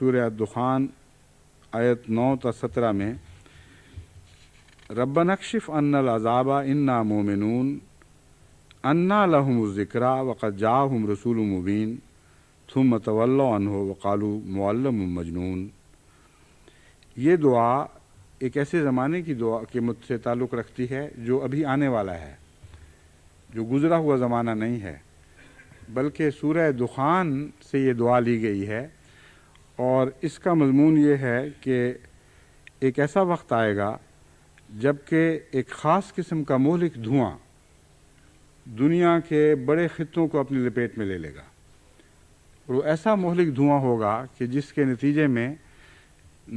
سورہ الدخان آیت 9 تا 17 میں ربنا اکشف عنا العذاب انا مومنون انا لهم الذکری وقد جاءهم رسول مبین ثم تولوا عنہ وقالوا معلم مجنون. یہ دعا ایک ایسے زمانے کی دعا کے مت سے تعلق رکھتی ہے جو ابھی آنے والا ہے، جو گزرا ہوا زمانہ نہیں ہے، بلکہ سورہ دخان سے یہ دعا لی گئی ہے. اور اس کا مضمون یہ ہے کہ ایک ایسا وقت آئے گا جب کہ ایک خاص قسم کا مہلک دھواں دنیا کے بڑے خطوں کو اپنی لپیٹ میں لے لے گا. وہ ایسا مہلک دھواں ہوگا کہ جس کے نتیجے میں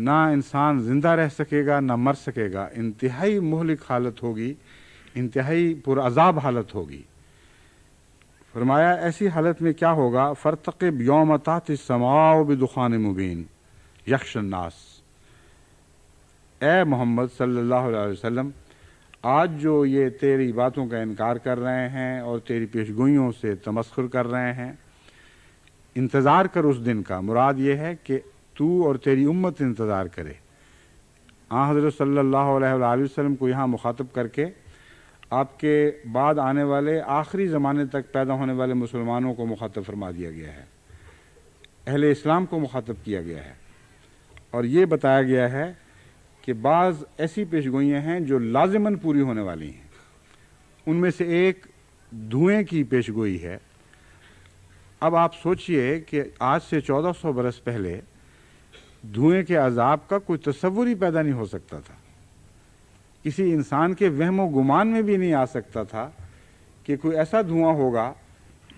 نہ انسان زندہ رہ سکے گا نہ مر سکے گا. انتہائی مہلک حالت ہوگی، انتہائی پرعذاب حالت ہوگی. فرمایا ایسی حالت میں کیا ہوگا؟ فرتقب یوم تأتی السماء بدخان مبین یغشی الناس. اے محمد صلی اللہ علیہ وسلم، آج جو یہ تیری باتوں کا انکار کر رہے ہیں اور تیری پیشگوئیوں سے تمسخر کر رہے ہیں، انتظار کر اس دن کا. مراد یہ ہے کہ تو اور تیری امت انتظار کرے. حضرت صلی اللہ علیہ وآلہ وسلم کو یہاں مخاطب کر کے آپ کے بعد آنے والے آخری زمانے تک پیدا ہونے والے مسلمانوں کو مخاطب فرما دیا گیا ہے، اہل اسلام کو مخاطب کیا گیا ہے. اور یہ بتایا گیا ہے کہ بعض ایسی پیشگوئیاں ہیں جو لازماً پوری ہونے والی ہیں. ان میں سے ایک دھوئیں کی پیشگوئی ہے. اب آپ سوچئے کہ آج سے 1400 برس پہلے دھوئیں کے عذاب کا کوئی تصور ہی پیدا نہیں ہو سکتا تھا. کسی انسان کے وہم و گمان میں بھی نہیں آ سکتا تھا کہ کوئی ایسا دھواں ہوگا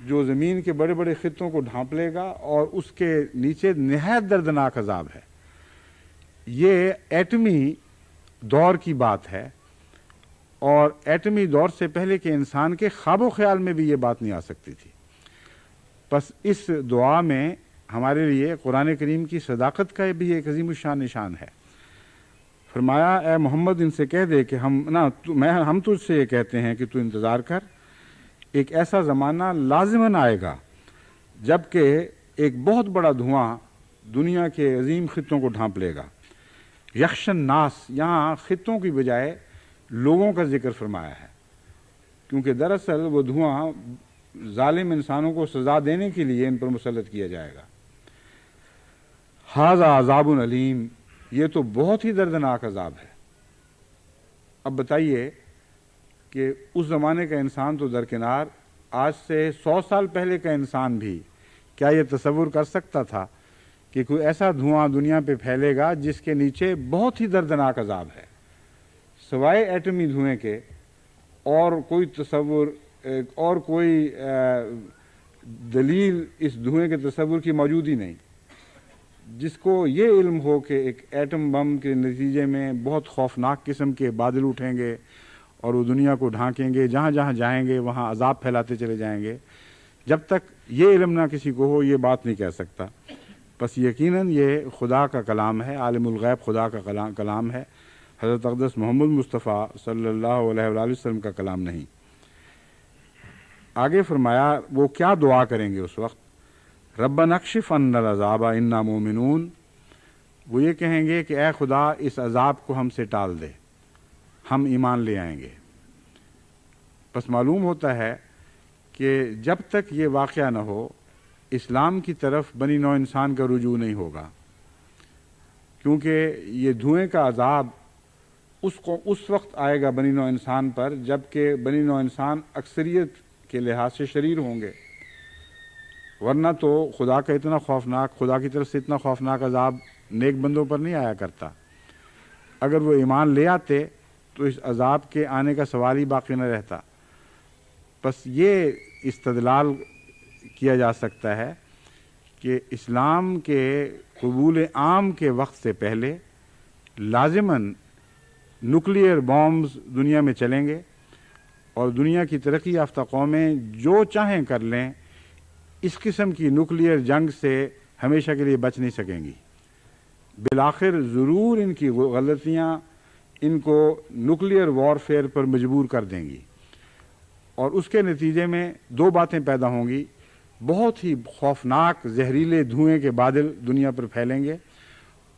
جو زمین کے بڑے بڑے خطوں کو ڈھانپ لے گا اور اس کے نیچے نہایت دردناک عذاب ہے. یہ ایٹمی دور کی بات ہے، اور ایٹمی دور سے پہلے کے انسان کے خواب و خیال میں بھی یہ بات نہیں آ سکتی تھی. بس اس دعا میں ہمارے لیے قرآن کریم کی صداقت کا بھی ایک عظیم الشان نشان ہے. فرمایا اے محمد ان سے کہہ دے کہ ہم تجھ سے یہ کہتے ہیں کہ تو انتظار کر، ایک ایسا زمانہ لازماً آئے گا جب کہ ایک بہت بڑا دھواں دنیا کے عظیم خطوں کو ڈھانپ لے گا. یغشی الناس، یہاں خطوں کی بجائے لوگوں کا ذکر فرمایا ہے، کیونکہ دراصل وہ دھواں ظالم انسانوں کو سزا دینے کے لیے ان پر مسلط کیا جائے گا. ھذا عذاب علیم، یہ تو بہت ہی دردناک عذاب ہے. اب بتائیے کہ اس زمانے کا انسان تو درکنار، آج سے 100 سال پہلے کا انسان بھی کیا یہ تصور کر سکتا تھا کہ کوئی ایسا دھواں دنیا پہ پھیلے گا جس کے نیچے بہت ہی دردناک عذاب ہے؟ سوائے ایٹمی دھوئیں کے اور کوئی تصور اور کوئی دلیل اس دھوئیں کے تصور کی موجود ہی نہیں. جس کو یہ علم ہو کہ ایک ایٹم بم کے نتیجے میں بہت خوفناک قسم کے بادل اٹھیں گے اور وہ دنیا کو ڈھانکیں گے، جہاں جہاں جائیں گے وہاں عذاب پھیلاتے چلے جائیں گے، جب تک یہ علم نہ کسی کو ہو یہ بات نہیں کہہ سکتا. بس یقیناً یہ خدا کا کلام ہے، عالم الغیب خدا کا کلام ہے، حضرت اقدس محمد مصطفیٰ صلی اللہ علیہ وآلہ وسلم کا کلام نہیں. آگے فرمایا وہ کیا دعا کریں گے اس وقت؟ ربنا اکشف عنا العذاب انا مومنون. وہ یہ کہیں گے کہ اے خدا اس عذاب کو ہم سے ٹال دے، ہم ایمان لے آئیں گے. بس معلوم ہوتا ہے کہ جب تک یہ واقعہ نہ ہو اسلام کی طرف بنی نوع انسان کا رجوع نہیں ہوگا، کیونکہ یہ دھوئیں کا عذاب اس وقت آئے گا بنی نوع انسان پر جب کہ بنی نوع انسان اکثریت کے لحاظ سے شریر ہوں گے. ورنہ تو خدا کا اتنا خوفناک، خدا کی طرف سے اتنا خوفناک عذاب نیک بندوں پر نہیں آیا کرتا. اگر وہ ایمان لے آتے تو اس عذاب کے آنے کا سوال ہی باقی نہ رہتا. بس یہ استدلال کیا جا سکتا ہے کہ اسلام کے قبول عام کے وقت سے پہلے لازماً نیوکلیئر بامز دنیا میں چلیں گے اور دنیا کی ترقی یافتہ قومیں جو چاہیں کر لیں، اس قسم کی نیوکلیئر جنگ سے ہمیشہ کے لیے بچ نہیں سکیں گی. بالآخر ضرور ان کی غلطیاں ان کو نیوکلیئر وارفیئر پر مجبور کر دیں گی، اور اس کے نتیجے میں دو باتیں پیدا ہوں گی. بہت ہی خوفناک زہریلے دھوئیں کے بادل دنیا پر پھیلیں گے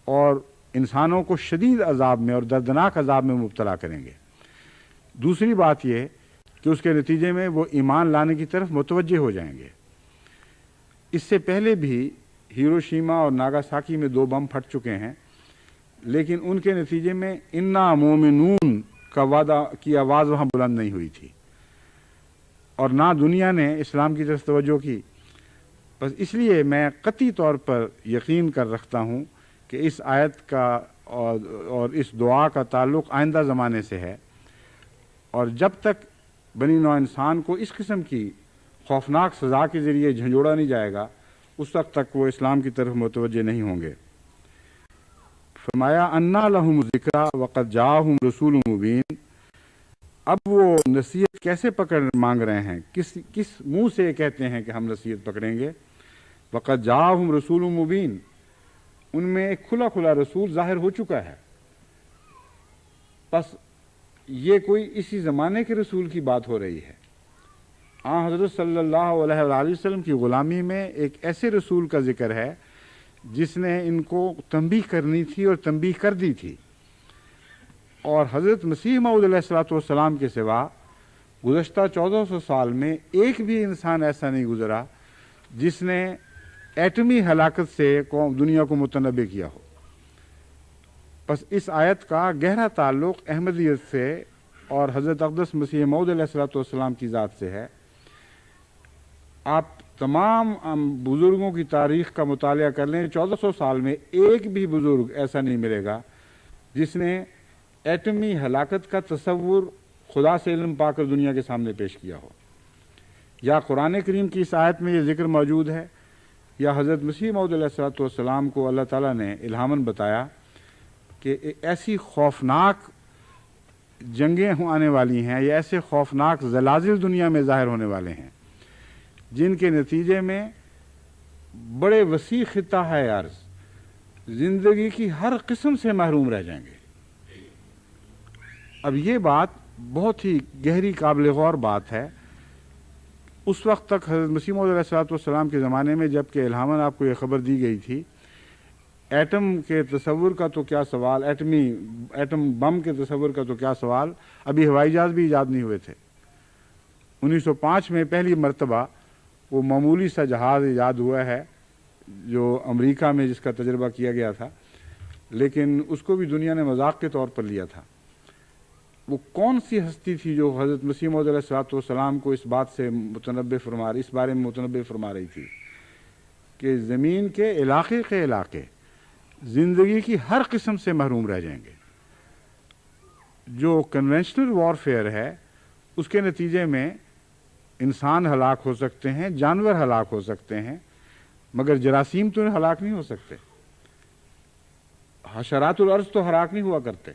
اور انسانوں کو شدید عذاب میں اور دردناک عذاب میں مبتلا کریں گے۔ دوسری بات یہ کہ اس کے نتیجے میں وہ ایمان لانے کی طرف متوجہ ہو جائیں گے۔ اس سے پہلے بھی ہیروشیما اور ناگاساکی میں 2 بم پھٹ چکے ہیں، لیکن ان کے نتیجے میں انا مومنون کا وعدہ کی آواز وہاں بلند نہیں ہوئی تھی اور نہ دنیا نے اسلام کی طرف توجہ کی۔ بس اس لیے میں قطعی طور پر یقین کر رکھتا ہوں کہ اس آیت کا اور اس دعا کا تعلق آئندہ زمانے سے ہے، اور جب تک بنی نوع انسان کو اس قسم کی خوفناک سزا کے ذریعے جھنجھوڑا نہیں جائے گا، اس وقت تک وہ اسلام کی طرف متوجہ نہیں ہوں گے۔ فرمایا انا لہم ذکرا وقد جاءہم رسول مبین۔ اب وہ نصیحت کیسے پکڑ مانگ رہے ہیں، کس منہ سے کہتے ہیں کہ ہم نصیحت پکڑیں گے؟ وقد جاءہم رسول مبین، ان میں ایک کھلا کھلا رسول ظاہر ہو چکا ہے۔ بس یہ کوئی اسی زمانے کے رسول کی بات ہو رہی ہے۔ حضرت صلی اللہ علیہ وآلہ وسلم کی غلامی میں ایک ایسے رسول کا ذکر ہے جس نے ان کو تنبیہ کرنی تھی اور تنبیہ کر دی تھی، اور حضرت مسیح موعود علیہ السلام کے سوا گزشتہ 1400 سال میں ایک بھی انسان ایسا نہیں گزرا جس نے ایٹمی ہلاکت سے دنیا کو متنبع کیا ہو۔ بس اس آیت کا گہرا تعلق احمدیت سے اور حضرت اقدس مسیح موعود علیہ السلام کی ذات سے ہے۔ آپ تمام بزرگوں کی تاریخ کا مطالعہ کر لیں، 1400 سال میں ایک بھی بزرگ ایسا نہیں ملے گا جس نے ایٹمی ہلاکت کا تصور خدا سے علم پا کر دنیا کے سامنے پیش کیا ہو۔ یا قرآن کریم کی اس آیت میں یہ ذکر موجود ہے، یا حضرت مسیح موعود علیہ السلام کو اللہ تعالیٰ نے الہاماً بتایا کہ ایسی خوفناک جنگیں آنے والی ہیں یا ایسے خوفناک زلازل دنیا میں ظاہر ہونے والے ہیں جن کے نتیجے میں بڑے وسیع خطہ ہے عرض زندگی کی ہر قسم سے محروم رہ جائیں گے۔ اب یہ بات بہت ہی گہری قابل غور بات ہے۔ اس وقت تک حضرت مسیح موعود علیہ السلام کے زمانے میں جب کہ الہاماً آپ کو یہ خبر دی گئی تھی، ایٹم کے تصور کا تو کیا سوال، ایٹم بم کے تصور کا تو کیا سوال، ابھی ہوائی جہاز بھی ایجاد نہیں ہوئے تھے۔ 1905 میں پہلی مرتبہ وہ معمولی سا جہاز ایجاد ہوا ہے جو امریکہ میں جس کا تجربہ کیا گیا تھا، لیکن اس کو بھی دنیا نے مذاق کے طور پر لیا تھا۔ وہ کون سی ہستی تھی جو حضرت مسیح موعود علیہ السلام کو اس بات سے اس بارے میں متنبع فرما رہی تھی کہ زمین کے علاقے زندگی کی ہر قسم سے محروم رہ جائیں گے۔ جو کنونشنل وارفیئر ہے اس کے نتیجے میں انسان ہلاک ہو سکتے ہیں، جانور ہلاک ہو سکتے ہیں، مگر جراثیم تو ہلاک نہیں ہو سکتے، حشرات الارض تو ہلاک نہیں ہوا کرتے۔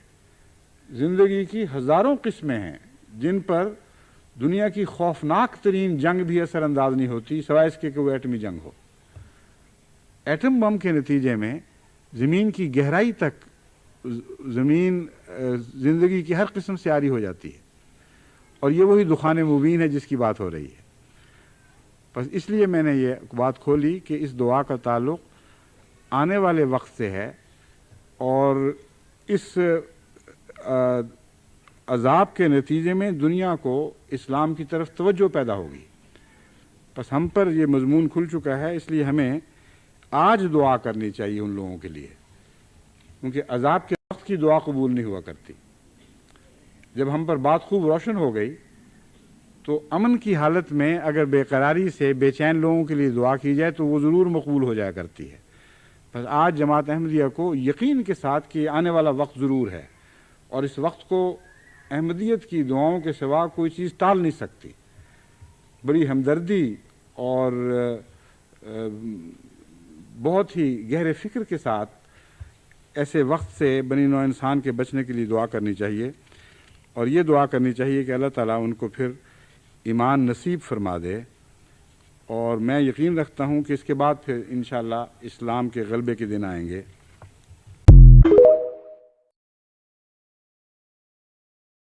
زندگی کی ہزاروں قسمیں ہیں جن پر دنیا کی خوفناک ترین جنگ بھی اثر انداز نہیں ہوتی سوائے اس کے کہ وہ ایٹمی جنگ ہو۔ ایٹم بم کے نتیجے میں زمین کی گہرائی تک زندگی کی ہر قسم سے عاری ہو جاتی ہے، اور یہ وہی دخان مبین ہے جس کی بات ہو رہی ہے۔ بس اس لیے میں نے یہ بات کھولی کہ اس دعا کا تعلق آنے والے وقت سے ہے، اور اس عذاب کے نتیجے میں دنیا کو اسلام کی طرف توجہ پیدا ہوگی۔ بس ہم پر یہ مضمون کھل چکا ہے، اس لیے ہمیں آج دعا کرنی چاہیے ان لوگوں کے لیے، کیونکہ عذاب کے وقت کی دعا قبول نہیں ہوا کرتی۔ جب ہم پر بات خوب روشن ہو گئی تو امن کی حالت میں اگر بے قراری سے بے چین لوگوں کے لیے دعا کی جائے تو وہ ضرور مقبول ہو جایا کرتی ہے۔ بس آج جماعت احمدیہ کو یقین کے ساتھ کہ آنے والا وقت ضرور ہے، اور اس وقت کو احمدیت کی دعاؤں کے سوا کوئی چیز ٹال نہیں سکتی۔ بڑی ہمدردی اور بہت ہی گہرے فکر کے ساتھ ایسے وقت سے بنی نوع انسان کے بچنے کے لیے دعا کرنی چاہیے، اور یہ دعا کرنی چاہیے کہ اللہ تعالیٰ ان کو پھر ایمان نصیب فرما دے۔ اور میں یقین رکھتا ہوں کہ اس کے بعد پھر انشاءاللہ اسلام کے غلبے کے دن آئیں گے۔